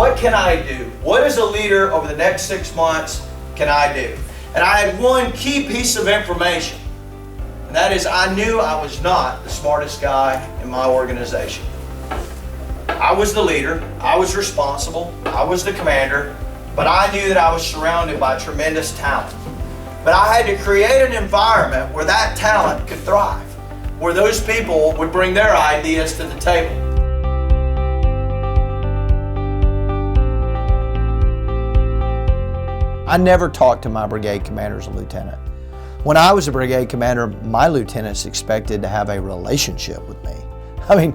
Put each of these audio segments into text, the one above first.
What can I do? What as a leader over the next 6 months can I do? And I had one key piece of information, and that is I knew I was not the smartest guy in my organization. I was the leader, I was responsible, I was the commander, but I knew that I was surrounded by tremendous talent. But I had to create an environment where that talent could thrive, where those people would bring their ideas to the table. I never talked to my brigade commander as a lieutenant. When I was a brigade commander, my lieutenants expected to have a relationship with me. I mean,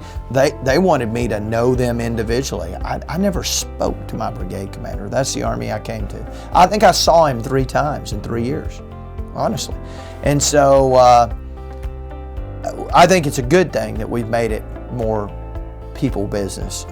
they wanted me to know them individually. I never spoke to my brigade commander. That's the Army I came to. I think I saw him 3 times in 3 years, honestly. And so I think it's a good thing that we've made it more people business.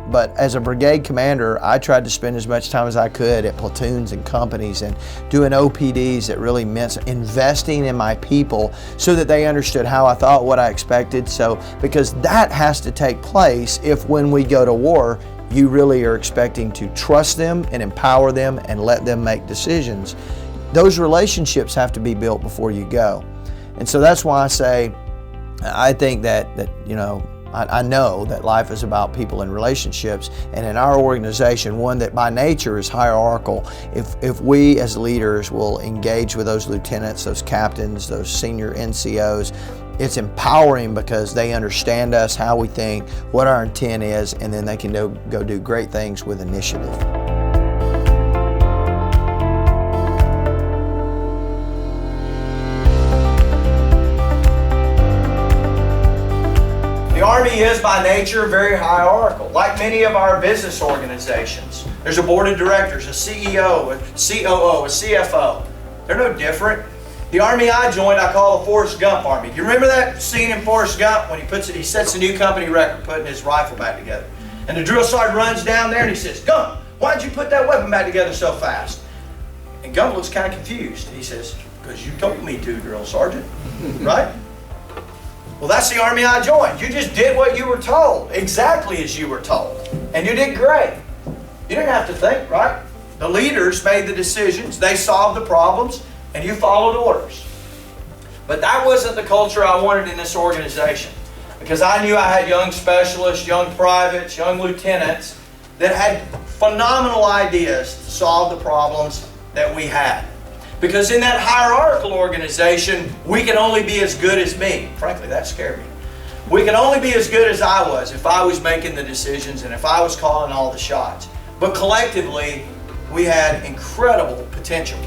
But as a brigade commander, I tried to spend as much time as I could at platoons and companies and doing OPDs that really meant investing in my people so that they understood how I thought, what I expected. So, because that has to take place if when we go to war, you really are expecting to trust them and empower them and let them make decisions. Those relationships have to be built before you go. And so that's why I say, I think that you know, I know that life is about people and relationships, and in our organization, one that by nature is hierarchical, if we as leaders will engage with those lieutenants, those captains, those senior NCOs, it's empowering because they understand us, how we think, what our intent is, and then they can go do great things with initiative. The Army is by nature very hierarchical, like many of our business organizations. There's a board of directors, a CEO, a COO, a CFO. They're no different. The Army I joined, I call the Forrest Gump Army. Do you remember that scene in Forrest Gump when he sets a new company record putting his rifle back together? And the drill sergeant runs down there and he says, "Gump, why'd you put that weapon back together so fast?" And Gump looks kind of confused. He says, "Because you told me to, drill sergeant," right? Well, that's the Army I joined. You just did what you were told, exactly as you were told. And you did great. You didn't have to think, right? The leaders made the decisions, they solved the problems, and you followed orders. But that wasn't the culture I wanted in this organization, because I knew I had young specialists, young privates, young lieutenants that had phenomenal ideas to solve the problems that we had. Because in that hierarchical organization, we can only be as good as me. Frankly, that scared me. We can only be as good as I was if I was making the decisions and if I was calling all the shots. But collectively, we had incredible potential.